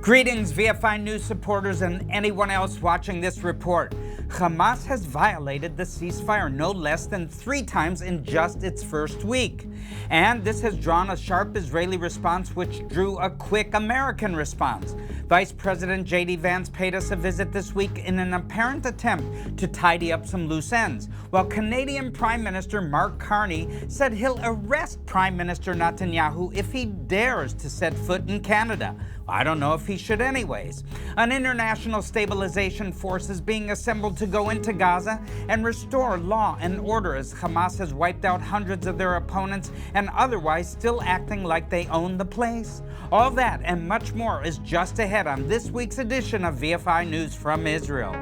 Greetings, VFI News supporters and anyone else watching this report. Hamas has violated the ceasefire no less than 3 times in just its first week. And this has drawn a sharp Israeli response, which drew a quick American response. Vice President JD Vance paid us a visit this week in an apparent attempt to tidy up some loose ends, while Canadian Prime Minister Mark Carney said he'll arrest Prime Minister Netanyahu if he dares to set foot in Canada. I don't know if he should anyways. An international stabilization force is being assembled to go into Gaza and restore law and order as Hamas has wiped out hundreds of their opponents and otherwise still acting like they own the place. All that and much more is just ahead on this week's edition of VFI News from Israel.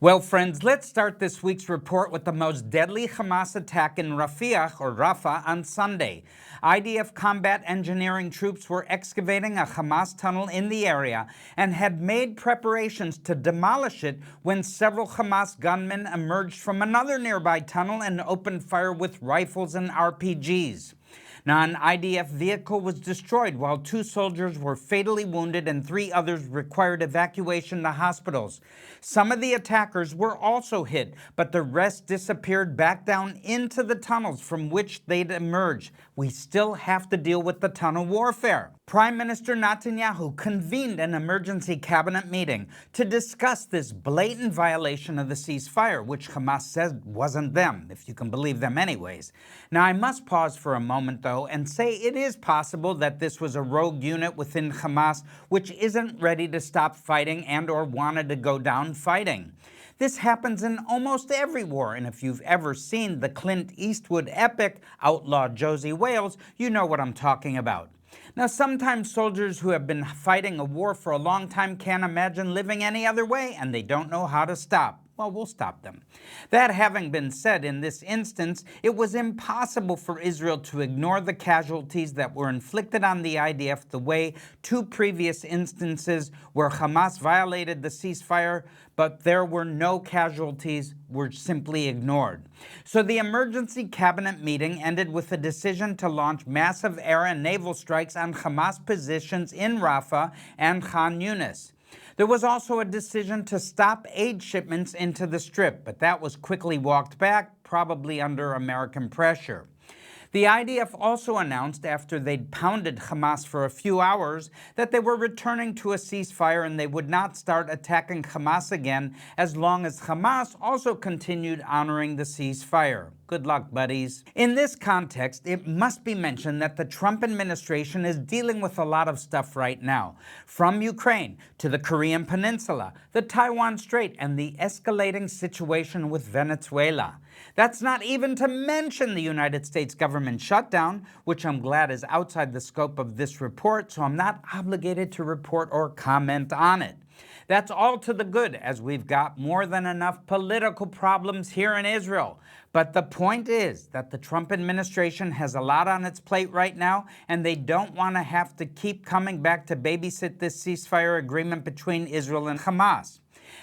Well, friends, let's start this week's report with the most deadly Hamas attack in Rafah on Sunday. IDF combat engineering troops were excavating a Hamas tunnel in the area and had made preparations to demolish it when several Hamas gunmen emerged from another nearby tunnel and opened fire with rifles and RPGs. Now, an IDF vehicle was destroyed while 2 soldiers were fatally wounded and 3 others required evacuation to hospitals. Some of the attackers were also hit, but the rest disappeared back down into the tunnels from which they'd emerged. We still have to deal with the tunnel warfare. Prime Minister Netanyahu convened an emergency cabinet meeting to discuss this blatant violation of the ceasefire, which Hamas said wasn't them, if you can believe them anyways. Now, I must pause for a moment, though, and say it is possible that this was a rogue unit within Hamas which isn't ready to stop fighting and or wanted to go down fighting. This happens in almost every war, and if you've ever seen the Clint Eastwood epic Outlaw Josie Wales, you know what I'm talking about. Now, sometimes soldiers who have been fighting a war for a long time can't imagine living any other way, and they don't know how to stop. Well, we'll stop them. That having been said, in this instance, it was impossible for Israel to ignore the casualties that were inflicted on the IDF the way 2 previous instances where Hamas violated the ceasefire, but there were no casualties, were simply ignored. So the emergency cabinet meeting ended with a decision to launch massive air and naval strikes on Hamas positions in Rafah and Khan Yunis. There was also a decision to stop aid shipments into the Strip, but that was quickly walked back, probably under American pressure. The IDF also announced, after they'd pounded Hamas for a few hours, that they were returning to a ceasefire and they would not start attacking Hamas again as long as Hamas also continued honoring the ceasefire. Good luck, buddies. In this context, it must be mentioned that the Trump administration is dealing with a lot of stuff right now, from Ukraine to the Korean Peninsula, the Taiwan Strait, and the escalating situation with Venezuela. That's not even to mention the United States government shutdown, which I'm glad is outside the scope of this report, so I'm not obligated to report or comment on it. That's all to the good, as we've got more than enough political problems here in Israel. But the point is that the Trump administration has a lot on its plate right now, and they don't want to have to keep coming back to babysit this ceasefire agreement between Israel and Hamas.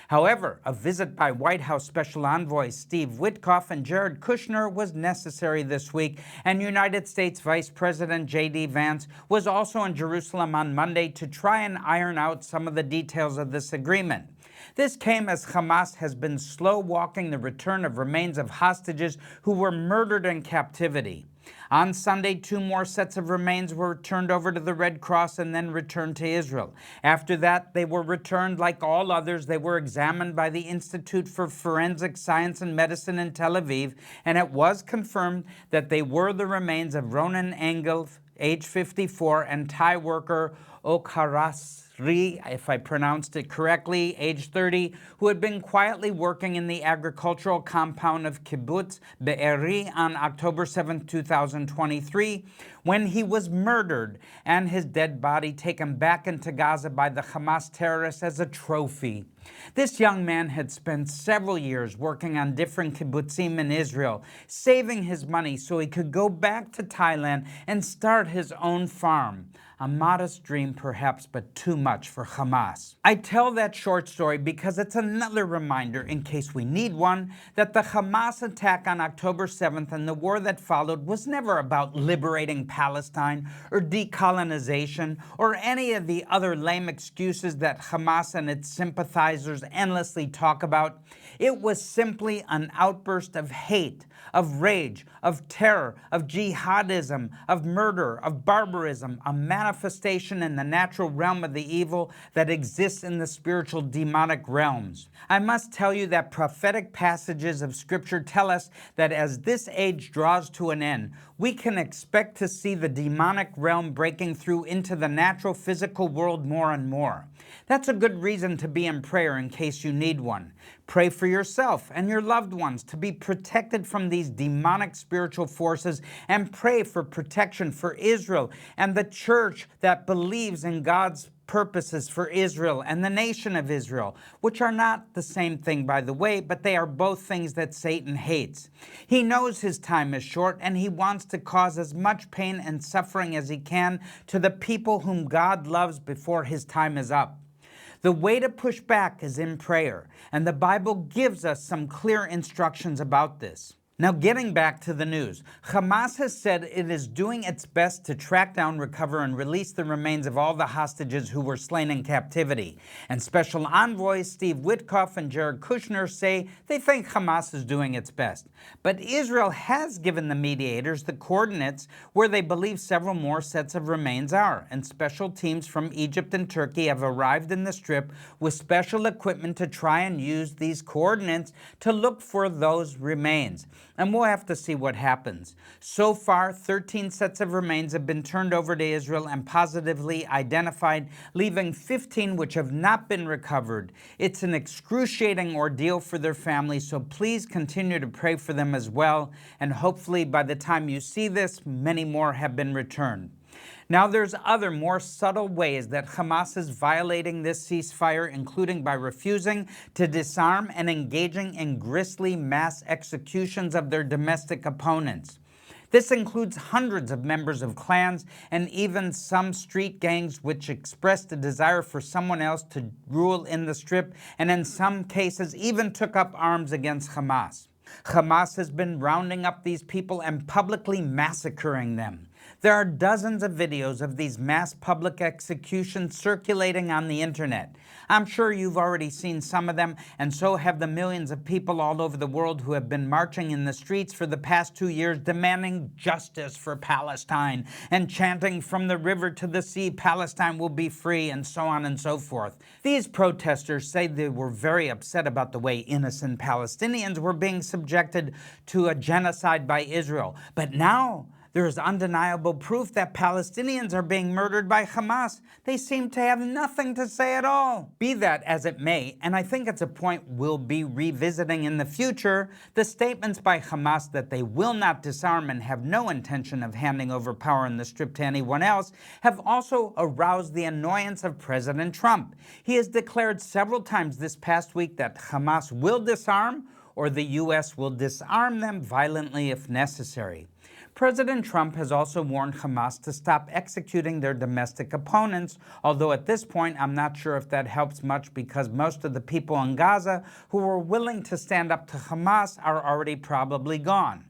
However, a visit by White House Special Envoys Steve Witkoff and Jared Kushner was necessary this week, and United States Vice President JD Vance was also in Jerusalem on Monday to try and iron out some of the details of this agreement. This came as Hamas has been slow-walking the return of remains of hostages who were murdered in captivity. On Sunday, 2 more sets of remains were turned over to the Red Cross and then returned to Israel. After that, they were returned like all others. They were examined by the Institute for Forensic Science and Medicine in Tel Aviv, and it was confirmed that they were the remains of Ronan Engel, age 54, and Thai worker Okharas, if I pronounced it correctly, age 30, who had been quietly working in the agricultural compound of Kibbutz Be'eri on October 7, 2023, when he was murdered and his dead body taken back into Gaza by the Hamas terrorists as a trophy. This young man had spent several years working on different kibbutzim in Israel, saving his money so he could go back to Thailand and start his own farm. a modest dream perhaps, but too much for Hamas. I tell that short story because it's another reminder, in case we need one, that the Hamas attack on October 7th and the war that followed was never about liberating Palestine or decolonization or any of the other lame excuses that Hamas and its sympathizers endlessly talk about. It was simply an outburst of hate, of rage, of terror, of jihadism, of murder, of barbarism, a manifestation in the natural realm of the evil that exists in the spiritual demonic realms. I must tell you that prophetic passages of Scripture tell us that as this age draws to an end, we can expect to see the demonic realm breaking through into the natural physical world more and more. That's a good reason to be in prayer in case you need one. Pray for yourself and your loved ones to be protected from these demonic spiritual forces, and pray for protection for Israel and the church that believes in God's purposes for Israel and the nation of Israel, which are not the same thing, by the way, but they are both things that Satan hates. He knows his time is short, and he wants to cause as much pain and suffering as he can to the people whom God loves before his time is up. The way to push back is in prayer, and the Bible gives us some clear instructions about this. Now, getting back to the news, Hamas has said it is doing its best to track down, recover, and release the remains of all the hostages who were slain in captivity. And special envoys Steve Witkoff and Jared Kushner say they think Hamas is doing its best. But Israel has given the mediators the coordinates where they believe several more sets of remains are, and special teams from Egypt and Turkey have arrived in the Strip with special equipment to try and use these coordinates to look for those remains. And we'll have to see what happens. So far, 13 sets of remains have been turned over to Israel and positively identified, leaving 15 which have not been recovered. It's an excruciating ordeal for their families, so please continue to pray for them as well. And hopefully by the time you see this, many more have been returned. Now, there's other more subtle ways that Hamas is violating this ceasefire, including by refusing to disarm and engaging in grisly mass executions of their domestic opponents. This includes hundreds of members of clans and even some street gangs which expressed a desire for someone else to rule in the Strip, and in some cases even took up arms against Hamas. Hamas has been rounding up these people and publicly massacring them. There are dozens of videos of these mass public executions circulating on the internet. I'm sure you've already seen some of them, and so have the millions of people all over the world who have been marching in the streets for the past 2 years demanding justice for Palestine and chanting from the river to the sea, Palestine will be free, and so on and so forth. These protesters say they were very upset about the way innocent Palestinians were being subjected to a genocide by Israel. But now, there is undeniable proof that Palestinians are being murdered by Hamas. They seem to have nothing to say at all. Be that as it may, and I think it's a point we'll be revisiting in the future, the statements by Hamas that they will not disarm and have no intention of handing over power in the Strip to anyone else have also aroused the annoyance of President Trump. He has declared several times this past week that Hamas will disarm, or the U.S. will disarm them violently if necessary. President Trump has also warned Hamas to stop executing their domestic opponents, although at this point I'm not sure if that helps much because most of the people in Gaza who were willing to stand up to Hamas are already probably gone.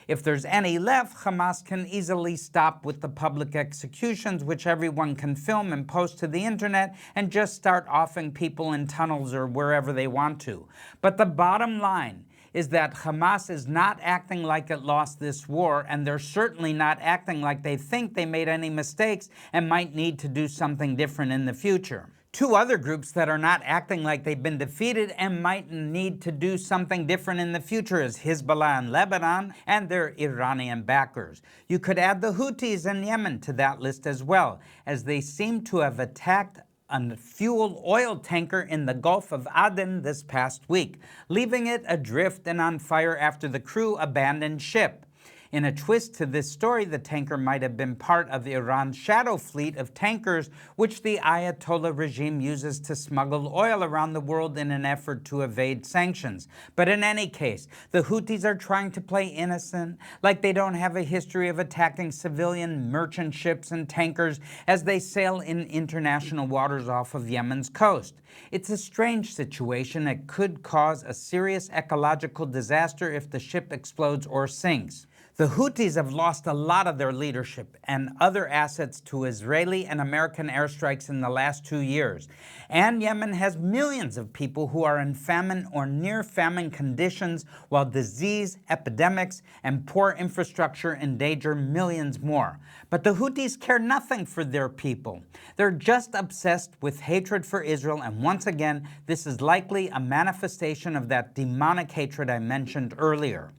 If there's any left, Hamas can easily stop with the public executions, which everyone can film and post to the internet, and just start offing people in tunnels or wherever they want to. But the bottom line is that Hamas is not acting like it lost this war, and they're certainly not acting like they think they made any mistakes and might need to do something different in the future. Two other groups that are not acting like they've been defeated and might need to do something different in the future is Hezbollah in Lebanon and their Iranian backers. You could add the Houthis in Yemen to that list as well, as they seem to have attacked a fuel oil tanker in the Gulf of Aden this past week, leaving it adrift and on fire after the crew abandoned ship. In a twist to this story, the tanker might have been part of Iran's shadow fleet of tankers, which the Ayatollah regime uses to smuggle oil around the world in an effort to evade sanctions. But in any case, the Houthis are trying to play innocent, like they don't have a history of attacking civilian merchant ships and tankers as they sail in international waters off of Yemen's coast. It's a strange situation that could cause a serious ecological disaster if the ship explodes or sinks. The Houthis have lost a lot of their leadership and other assets to Israeli and American airstrikes in the last 2 years. And Yemen has millions of people who are in famine or near famine conditions, while disease, epidemics, and poor infrastructure endanger millions more. But the Houthis care nothing for their people. They're just obsessed with hatred for Israel, and once again, this is likely a manifestation of that demonic hatred I mentioned earlier.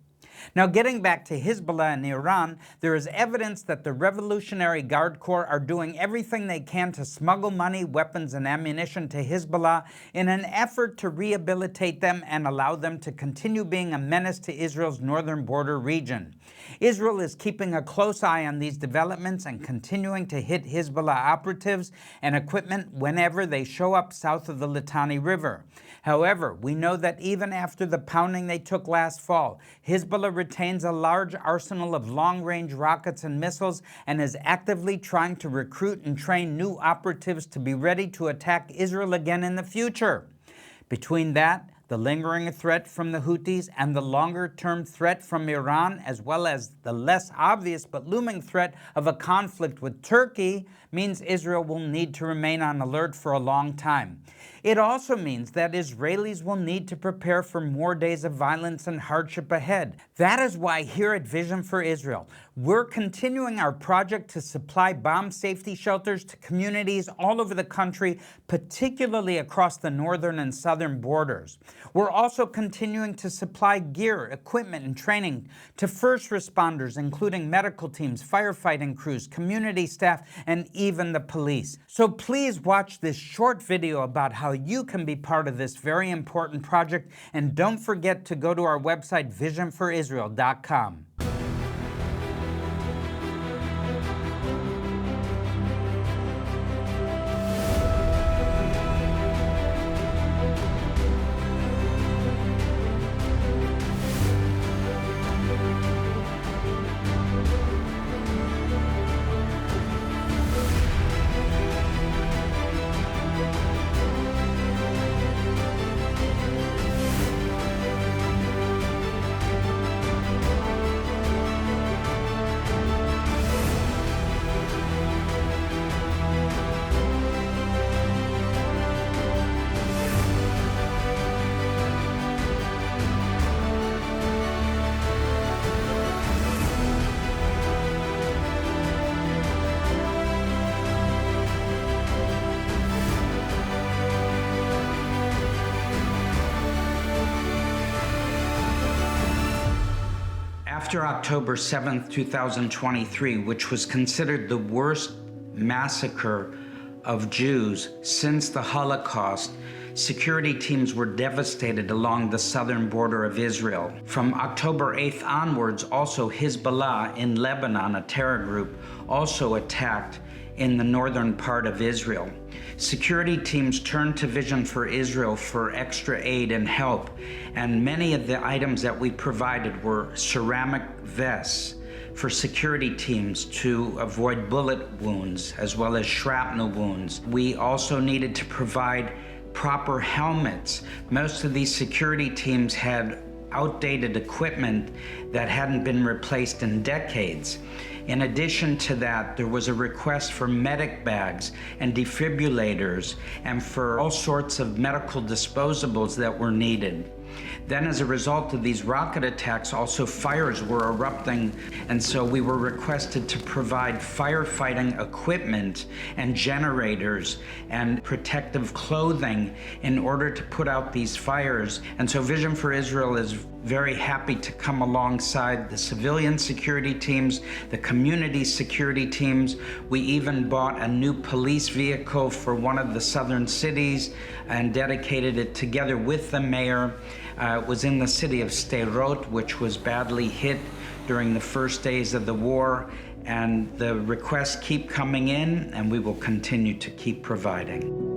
Now, getting back to Hezbollah in Iran, there is evidence that the Revolutionary Guard Corps are doing everything they can to smuggle money, weapons, and ammunition to Hezbollah in an effort to rehabilitate them and allow them to continue being a menace to Israel's northern border region. Israel is keeping a close eye on these developments and continuing to hit Hezbollah operatives and equipment whenever they show up south of the Litani River. However, we know that even after the pounding they took last fall, Hezbollah retains a large arsenal of long-range rockets and missiles and is actively trying to recruit and train new operatives to be ready to attack Israel again in the future. Between that, the lingering threat from the Houthis, and the longer-term threat from Iran, as well as the less obvious but looming threat of a conflict with Turkey, means Israel will need to remain on alert for a long time. It also means that Israelis will need to prepare for more days of violence and hardship ahead. That is why here at Vision for Israel, we're continuing our project to supply bomb safety shelters to communities all over the country, particularly across the northern and southern borders. We're also continuing to supply gear, equipment, and training to first responders, including medical teams, firefighting crews, community staff, and even the police. So please watch this short video about how you can be part of this very important project, and don't forget to go to our website, visionforisrael.com. After October 7th, 2023, which was considered the worst massacre of Jews since the Holocaust, security teams were devastated along the southern border of Israel. From October 8th onwards, also Hezbollah in Lebanon, a terror group, also attacked in the northern part of Israel. Security teams turned to Vision for Israel for extra aid and help, and many of the items that we provided were ceramic vests for security teams to avoid bullet wounds as well as shrapnel wounds. We also needed to provide proper helmets. Most of these security teams had outdated equipment that hadn't been replaced in decades. In addition to that, there was a request for medic bags and defibrillators and for all sorts of medical disposables that were needed. Then as a result of these rocket attacks, also fires were erupting, and so we were requested to provide firefighting equipment and generators and protective clothing in order to put out these fires. And so Vision for Israel is very happy to come alongside the civilian security teams, the community security teams. We even bought a new police vehicle for one of the southern cities and dedicated it together with the mayor. It was in the city of Sderot, which was badly hit during the first days of the war. And the requests keep coming in, and we will continue to keep providing.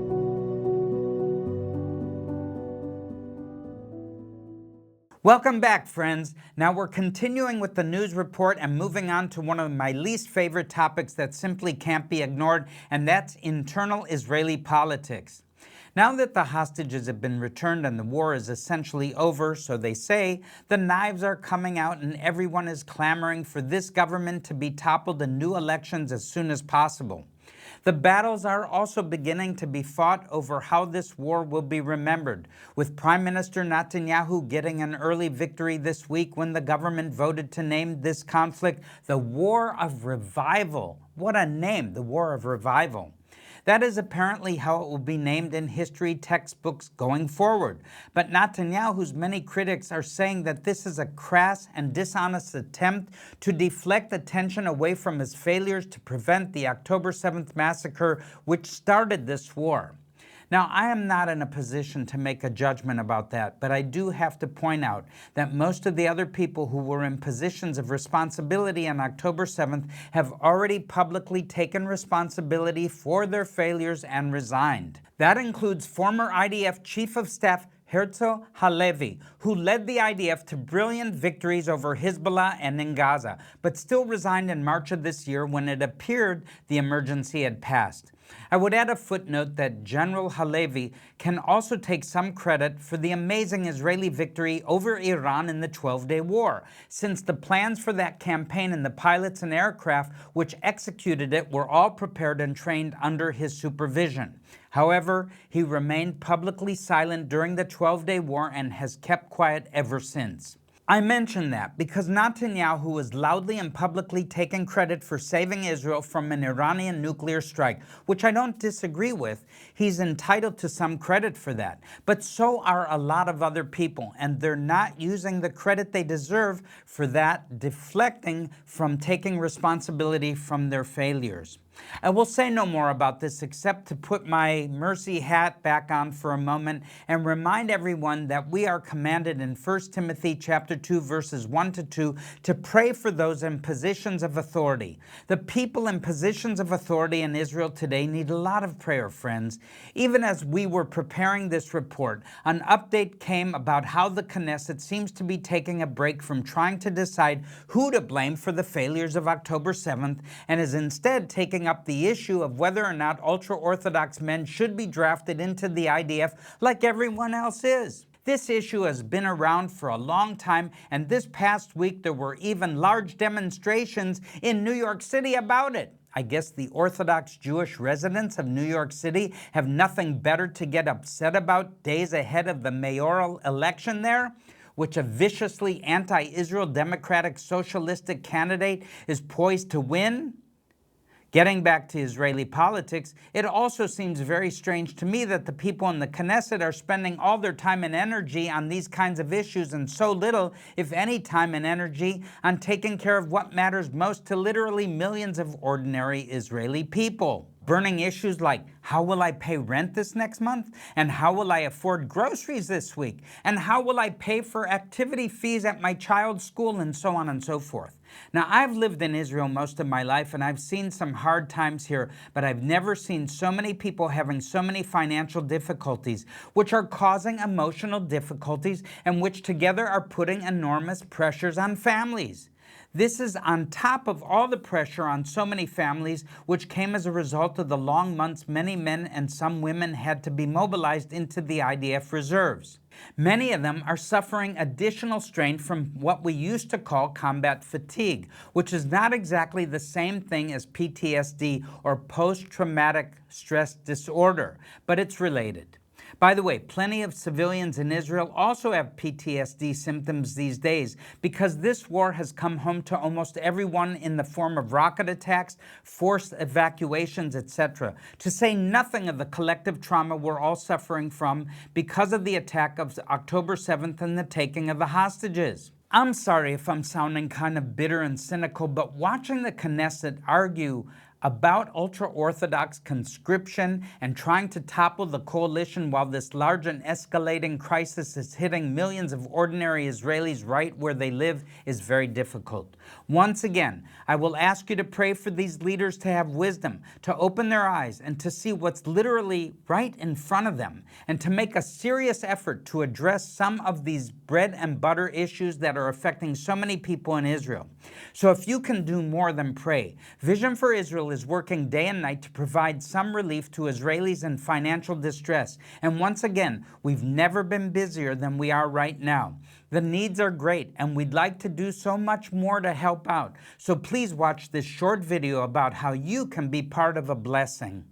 Welcome back, friends. Now we're continuing with the news report and moving on to one of my least favorite topics that simply can't be ignored, and that's internal Israeli politics. Now that the hostages have been returned and the war is essentially over, so they say, the knives are coming out and everyone is clamoring for this government to be toppled and new elections as soon as possible. The battles are also beginning to be fought over how this war will be remembered, with Prime Minister Netanyahu getting an early victory this week when the government voted to name this conflict the War of Revival. What a name, the War of Revival. That is apparently how it will be named in history textbooks going forward. But Netanyahu's many critics are saying that this is a crass and dishonest attempt to deflect attention away from his failures to prevent the October 7th massacre, which started this war. Now, I am not in a position to make a judgment about that, but I do have to point out that most of the other people who were in positions of responsibility on October 7th have already publicly taken responsibility for their failures and resigned. That includes former IDF Chief of Staff Herzl Halevi, who led the IDF to brilliant victories over Hezbollah and in Gaza, but still resigned in March of this year when it appeared the emergency had passed. I would add a footnote that General Halevi can also take some credit for the amazing Israeli victory over Iran in the 12-day war, since the plans for that campaign and the pilots and aircraft which executed it were all prepared and trained under his supervision. However, he remained publicly silent during the 12-day war and has kept quiet ever since. I mention that because Netanyahu is loudly and publicly taking credit for saving Israel from an Iranian nuclear strike, which I don't disagree with. He's entitled to some credit for that. But so are a lot of other people, and they're not using the credit they deserve for that, deflecting from taking responsibility from their failures. I will say no more about this except to put my mercy hat back on for a moment and remind everyone that we are commanded in 1 Timothy chapter 2 verses 1 to 2 to pray for those in positions of authority. The people in positions of authority in Israel today need a lot of prayer, friends. Even as we were preparing this report, an update came about how the Knesset seems to be taking a break from trying to decide who to blame for the failures of October 7th and is instead taking up the issue of whether or not ultra-Orthodox men should be drafted into the IDF like everyone else is. This issue has been around for a long time, and this past week there were even large demonstrations in New York City about it. I guess the Orthodox Jewish residents of New York City have nothing better to get upset about days ahead of the mayoral election there, which a viciously anti-Israel Democratic Socialistic candidate is poised to win. Getting back to Israeli politics, it also seems very strange to me that the people in the Knesset are spending all their time and energy on these kinds of issues and so little, if any, time and energy on taking care of what matters most to literally millions of ordinary Israeli people. Burning issues like, how will I pay rent this next month? And how will I afford groceries this week? And how will I pay for activity fees at my child's school? And so on and so forth. Now, I've lived in Israel most of my life, and I've seen some hard times here, but I've never seen so many people having so many financial difficulties, which are causing emotional difficulties and which together are putting enormous pressures on families. This is on top of all the pressure on so many families, which came as a result of the long months many men and some women had to be mobilized into the IDF reserves. Many of them are suffering additional strain from what we used to call combat fatigue, which is not exactly the same thing as PTSD or post-traumatic stress disorder, but it's related. By the way, plenty of civilians in Israel also have PTSD symptoms these days because this war has come home to almost everyone in the form of rocket attacks, forced evacuations, etc., to say nothing of the collective trauma we're all suffering from because of the attack of October 7th and the taking of the hostages. I'm sorry if I'm sounding kind of bitter and cynical, but watching the Knesset argue about ultra-Orthodox conscription and trying to topple the coalition while this large and escalating crisis is hitting millions of ordinary Israelis right where they live is very difficult. Once again, I will ask you to pray for these leaders to have wisdom, to open their eyes and to see what's literally right in front of them, and to make a serious effort to address some of these bread and butter issues that are affecting so many people in Israel. So if you can do more than pray, Vision for Israel is working day and night to provide some relief to Israelis in financial distress. And once again, we've never been busier than we are right now. The needs are great, and we'd like to do so much more to help out. So please watch this short video about how you can be part of a blessing.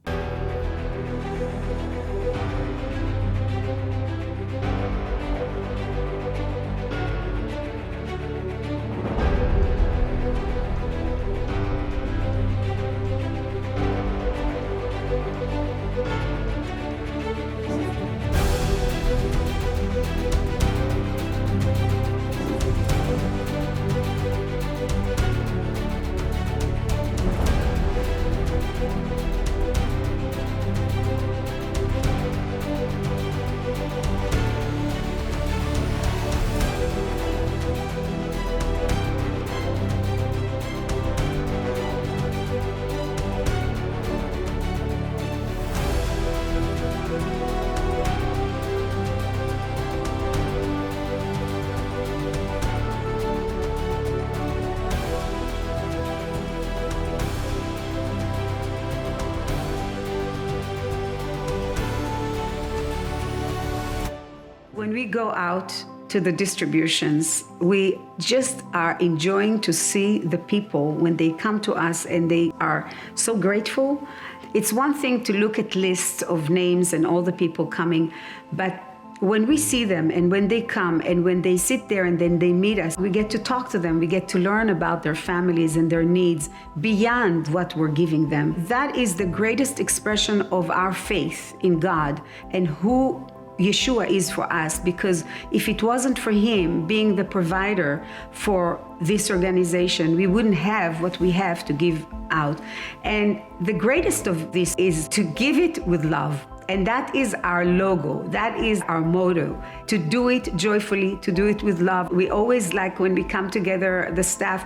When we go out to the distributions, we just are enjoying to see the people when they come to us and they are so grateful. It's one thing to look at lists of names and all the people coming, but when we see them and when they come and when they sit there and then they meet us, we get to talk to them, we get to learn about their families and their needs beyond what we're giving them. That is the greatest expression of our faith in God and who Yeshua is for us, because if it wasn't for him being the provider for this organization, we wouldn't have what we have to give out. And the greatest of this is to give it with love. And that is our logo, that is our motto, to do it joyfully, to do it with love. We always like when we come together, the staff,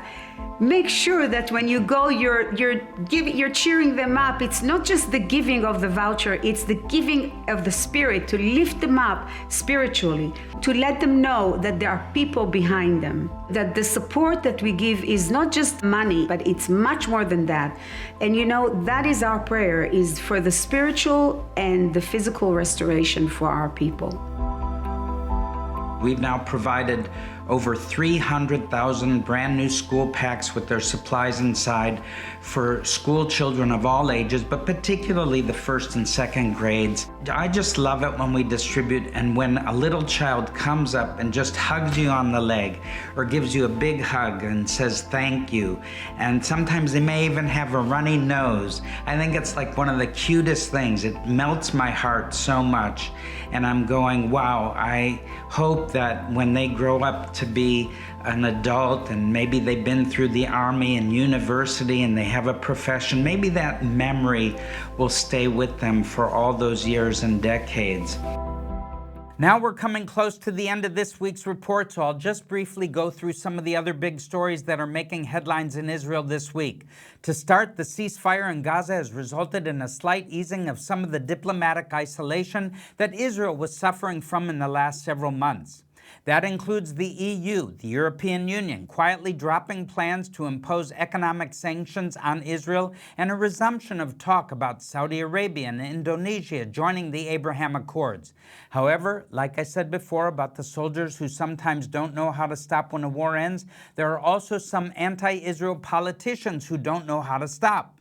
make sure that when you go, you're cheering them up. It's not just the giving of the voucher, it's the giving of the spirit, to lift them up spiritually, to let them know that there are people behind them, that the support that we give is not just money, but it's much more than that. And you know, that is our prayer, is for the spiritual and the physical restoration for our people. We've now provided over 300,000 brand new school packs with their supplies inside for school children of all ages, but particularly the first and second grades. I just love it when we distribute and when a little child comes up and just hugs you on the leg or gives you a big hug and says thank you. And sometimes they may even have a runny nose. I think it's like one of the cutest things. It melts my heart so much. And I'm going, wow, I hope that when they grow up to be an adult and maybe they've been through the army and university and they have a profession, maybe that memory will stay with them for all those years and decades. Now we're coming close to the end of this week's report, so I'll just briefly go through some of the other big stories that are making headlines in Israel this week. To start, the ceasefire in Gaza has resulted in a slight easing of some of the diplomatic isolation that Israel was suffering from in the last several months. That includes the EU, the European Union, quietly dropping plans to impose economic sanctions on Israel and a resumption of talk about Saudi Arabia and Indonesia joining the Abraham Accords. However, like I said before about the soldiers who sometimes don't know how to stop when a war ends, there are also some anti-Israel politicians who don't know how to stop.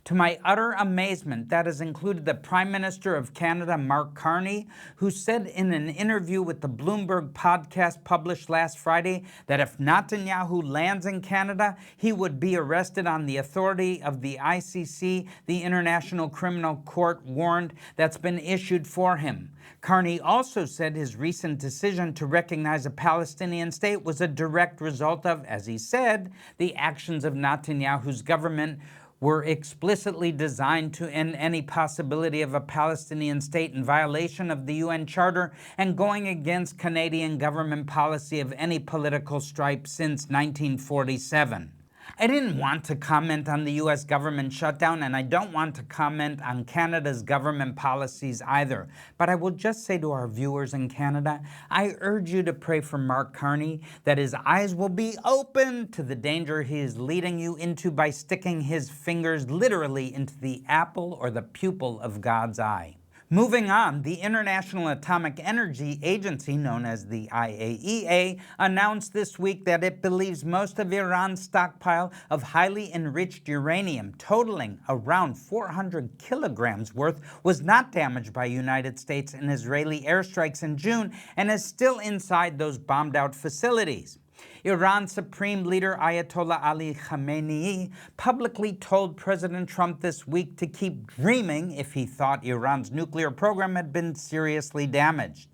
To my utter amazement, that has included the Prime Minister of Canada, Mark Carney, who said in an interview with the Bloomberg podcast published last Friday that if Netanyahu lands in Canada, he would be arrested on the authority of the ICC, the International Criminal Court warrant that's been issued for him. Carney also said his recent decision to recognize a Palestinian state was a direct result of, as he said, the actions of Netanyahu's government were explicitly designed to end any possibility of a Palestinian state in violation of the UN Charter and going against Canadian government policy of any political stripe since 1947. I didn't want to comment on the U.S. government shutdown, and I don't want to comment on Canada's government policies either. But I will just say to our viewers in Canada, I urge you to pray for Mark Carney, that his eyes will be open to the danger he is leading you into by sticking his fingers literally into the apple or the pupil of God's eye. Moving on, the International Atomic Energy Agency, known as the IAEA, announced this week that it believes most of Iran's stockpile of highly enriched uranium, totaling around 400 kilograms worth, was not damaged by United States and Israeli airstrikes in June and is still inside those bombed-out facilities. Iran's Supreme Leader Ayatollah Ali Khamenei publicly told President Trump this week to keep dreaming if he thought Iran's nuclear program had been seriously damaged.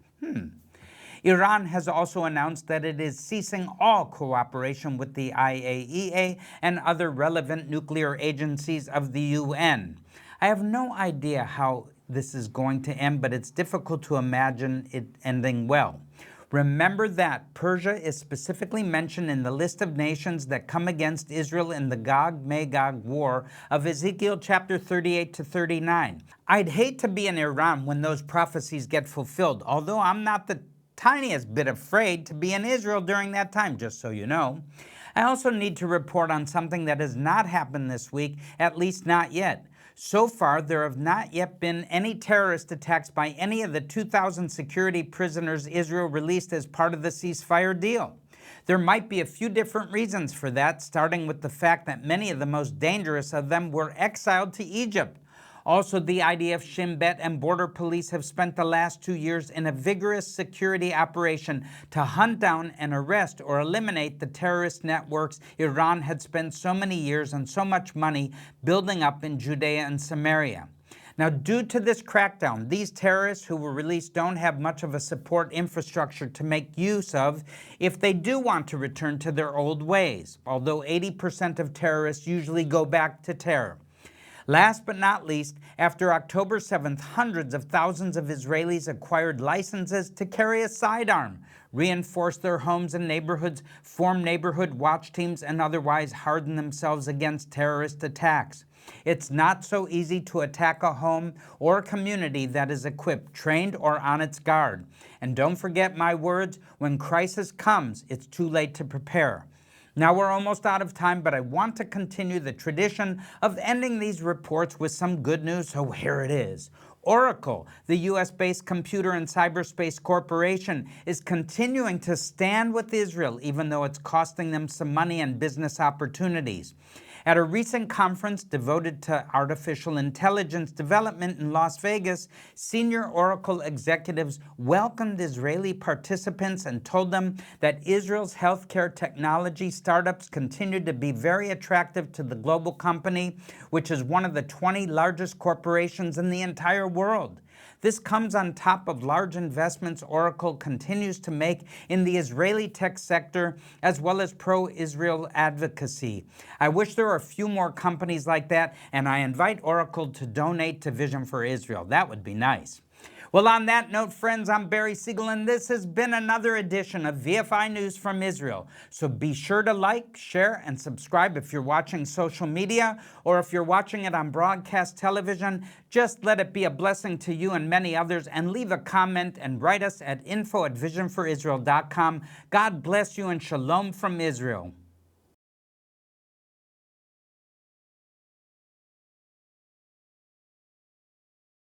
Iran has also announced that it is ceasing all cooperation with the IAEA and other relevant nuclear agencies of the UN. I have no idea how this is going to end, but it's difficult to imagine it ending well. Remember that Persia is specifically mentioned in the list of nations that come against Israel in the Gog-Magog war of Ezekiel chapter 38 to 39. I'd hate to be in Iran when those prophecies get fulfilled, although I'm not the tiniest bit afraid to be in Israel during that time, just so you know. I also need to report on something that has not happened this week, at least not yet. So far, there have not yet been any terrorist attacks by any of the 2,000 security prisoners Israel released as part of the ceasefire deal. There might be a few different reasons for that, starting with the fact that many of the most dangerous of them were exiled to Egypt. Also, the IDF, Shin Bet, and Border Police have spent the last 2 years in a vigorous security operation to hunt down and arrest or eliminate the terrorist networks Iran had spent so many years and so much money building up in Judea and Samaria. Now, due to this crackdown, these terrorists who were released don't have much of a support infrastructure to make use of if they do want to return to their old ways, although 80% of terrorists usually go back to terror. Last but not least, after October 7th, hundreds of thousands of Israelis acquired licenses to carry a sidearm, reinforce their homes and neighborhoods, form neighborhood watch teams, and otherwise harden themselves against terrorist attacks. It's not so easy to attack a home or a community that is equipped, trained, or on its guard. And don't forget my words, when crisis comes, it's too late to prepare. Now we're almost out of time, but I want to continue the tradition of ending these reports with some good news, so here it is. Oracle, the US-based computer and cyberspace corporation, is continuing to stand with Israel, even though it's costing them some money and business opportunities. At a recent conference devoted to artificial intelligence development in Las Vegas, senior Oracle executives welcomed Israeli participants and told them that Israel's healthcare technology startups continue to be very attractive to the global company, which is one of the 20 largest corporations in the entire world. This comes on top of large investments Oracle continues to make in the Israeli tech sector, as well as pro-Israel advocacy. I wish there were a few more companies like that, and I invite Oracle to donate to Vision for Israel. That would be nice. Well, on that note, friends, I'm Barry Siegel, and this has been another edition of VFI News from Israel. So be sure to like, share, and subscribe if you're watching social media, or if you're watching it on broadcast television. Just let it be a blessing to you and many others, and leave a comment and write us at info@visionforisrael.com. God bless you, and shalom from Israel.